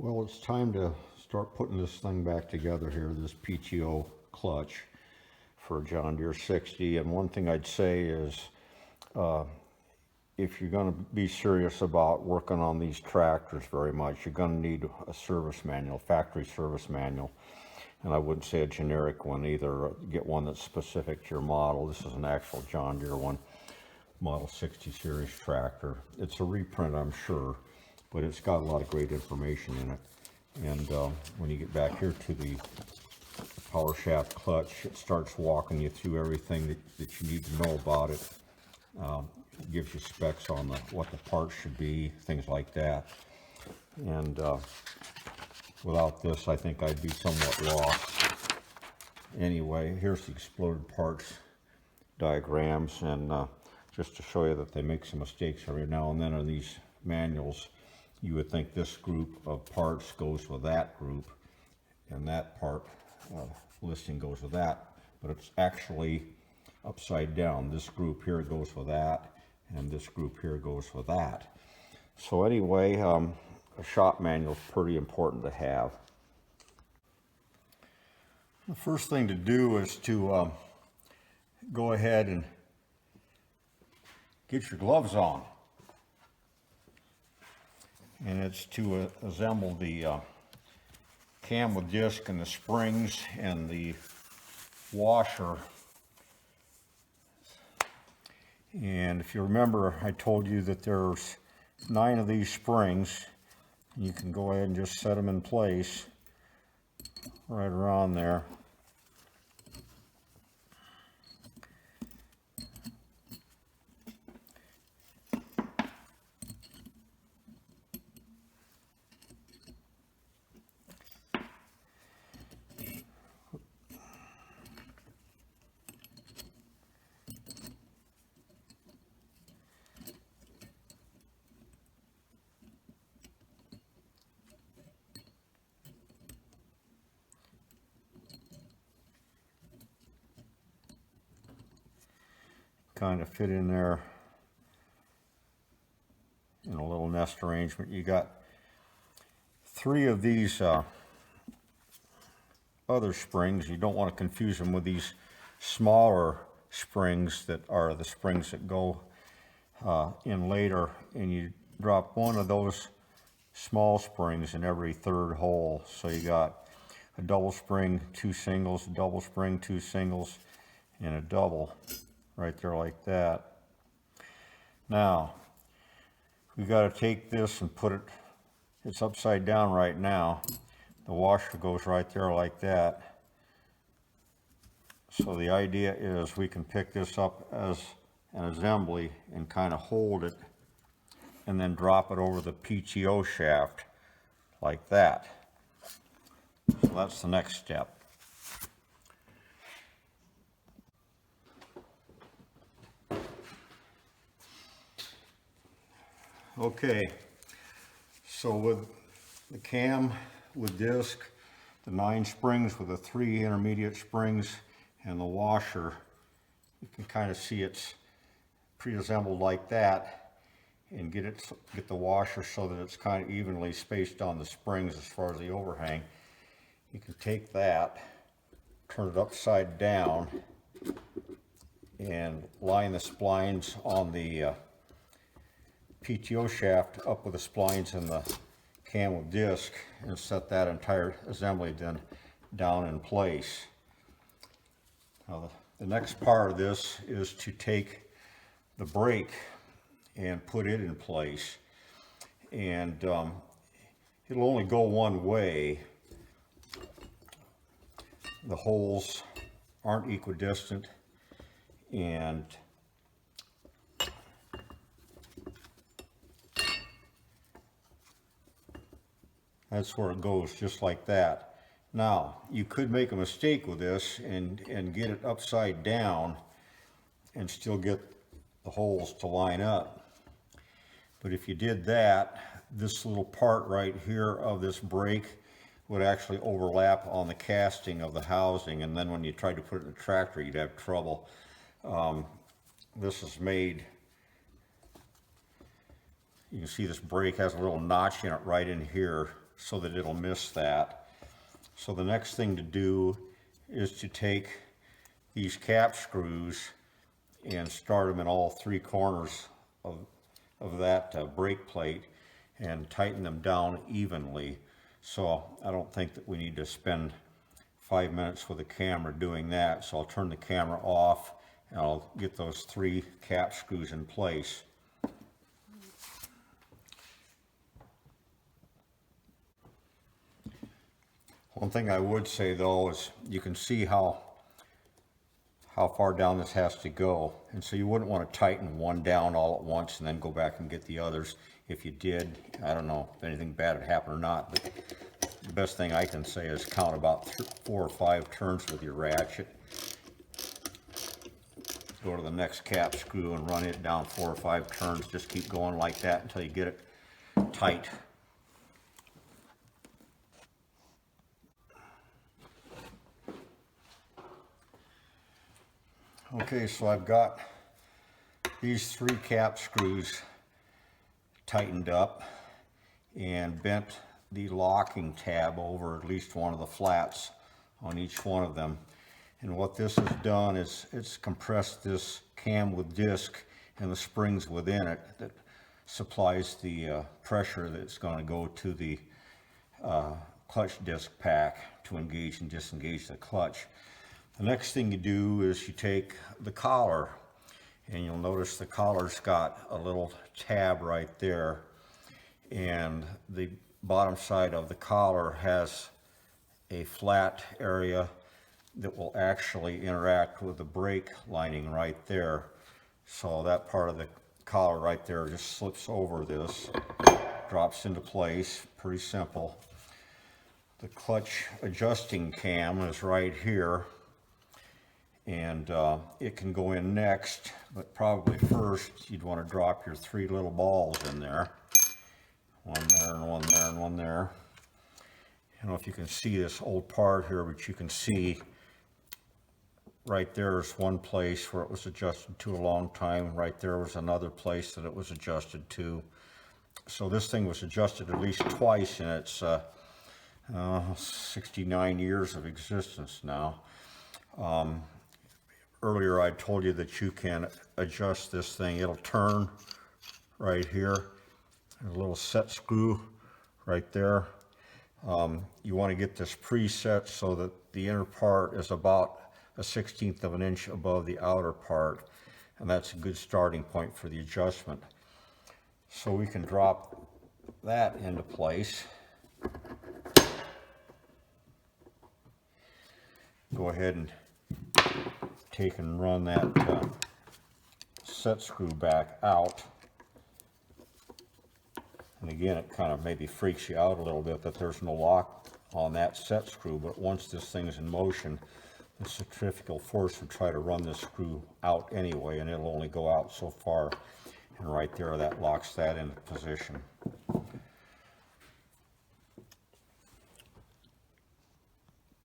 Well, it's time to start putting this thing back together here, this PTO clutch for John Deere 60. And one thing I'd say is, if you're going to be serious about working on these tractors very much, you're going to need a service manual, factory service manual. And I wouldn't say a generic one either. Get one that's specific to your model. This is an actual John Deere one, Model 60 series tractor. It's a reprint, I'm sure, but it's got a lot of great information in it. And when you get back here to the power shaft clutch, it starts walking you through everything that you need to know about it. It gives you specs on what the parts should be, things like that. And without this, I think I'd be somewhat lost. Anyway, here's the exploded parts diagrams, and just to show you that they make some mistakes every now and then on these manuals. You would think this group of parts goes with that group, and that part listing goes with that, but it's actually upside down. This group here goes with that, and this group here goes with that. So anyway, a shop manual is pretty important to have. The first thing to do is to go ahead and get your gloves on. And it's to assemble the cam with disc and the springs and the washer. And if you remember, I told you that there's 9 of these springs. You can go ahead and just set them in place right around there. Kind of fit in there in a little nest arrangement. You got 3 of these other springs. You don't want to confuse them with these smaller springs that are the springs that go in later, and you drop 1 of those small springs in every 3rd hole. So you got a double spring, 2 singles, a double spring, 2 singles, and a double right there like that. Now, we got to take this and put it, it's upside down right now. The washer goes right there like that. So the idea is we can pick this up as an assembly and kind of hold it and then drop it over the PTO shaft like that. So that's the next step. Okay, so with the cam with disc, the 9 springs with the 3 intermediate springs, and the washer, you can kind of see it's pre-assembled like that, and get the washer so that it's kind of evenly spaced on the springs as far as the overhang. You can take that, turn it upside down, and line the splines on the PTO shaft up with the splines in the cam with disc, and set that entire assembly then down in place. Now the next part of this is to take the brake and put it in place, and it'll only go one way. The holes aren't equidistant, and that's where it goes, just like that. Now, you could make a mistake with this and get it upside down and still get the holes to line up. But if you did that, this little part right here of this brake would actually overlap on the casting of the housing, and then when you tried to put it in the tractor, you'd have trouble. This is made, you can see this brake has a little notch in it right in here so that it'll miss that. So the next thing to do is to take these cap screws and start them in all three corners of that brake plate and tighten them down evenly. So I don't think that we need to spend 5 minutes with the camera doing that. So I'll turn the camera off and I'll get those three cap screws in place. One thing I would say though is you can see how far down this has to go, and so you wouldn't want to tighten one down all at once and then go back and get the others. If you did, I don't know if anything bad had happened or not, but the best thing I can say is count about 4 or 5 turns with your ratchet. Go to the next cap screw and run it down 4 or 5 turns. Just keep going like that until you get it tight. Okay, so I've got these 3 cap screws tightened up and bent the locking tab over at least one of the flats on each one of them. And what this has done is it's compressed this cam with disc and the springs within it that supplies the pressure that's going to go to the clutch disc pack to engage and disengage the clutch. The next thing you do is you take the collar, and you'll notice the collar's got a little tab right there, and the bottom side of the collar has a flat area that will actually interact with the brake lining right there. So that part of the collar right there just slips over this, drops into place, pretty simple. The clutch adjusting cam is right here, and it can go in next, but probably first you'd want to drop your 3 little balls in there. One there and one there and one there. I don't know if you can see this old part here, but you can see right there is one place where it was adjusted to a long time. Right there was another place that it was adjusted to. So this thing was adjusted at least twice in its 69 years of existence now. Earlier I told you that you can adjust this thing. It'll turn right here. There's a little set screw right there. You want to get this preset so that the inner part is about 1/16 of an inch above the outer part, and that's a good starting point for the adjustment. So we can drop that into place. Go ahead and take and run that set screw back out. And again, it kind of maybe freaks you out a little bit that there's no lock on that set screw, but once this thing is in motion, the centrifugal force would try to run this screw out anyway, and it'll only go out so far. And right there, that locks that into position.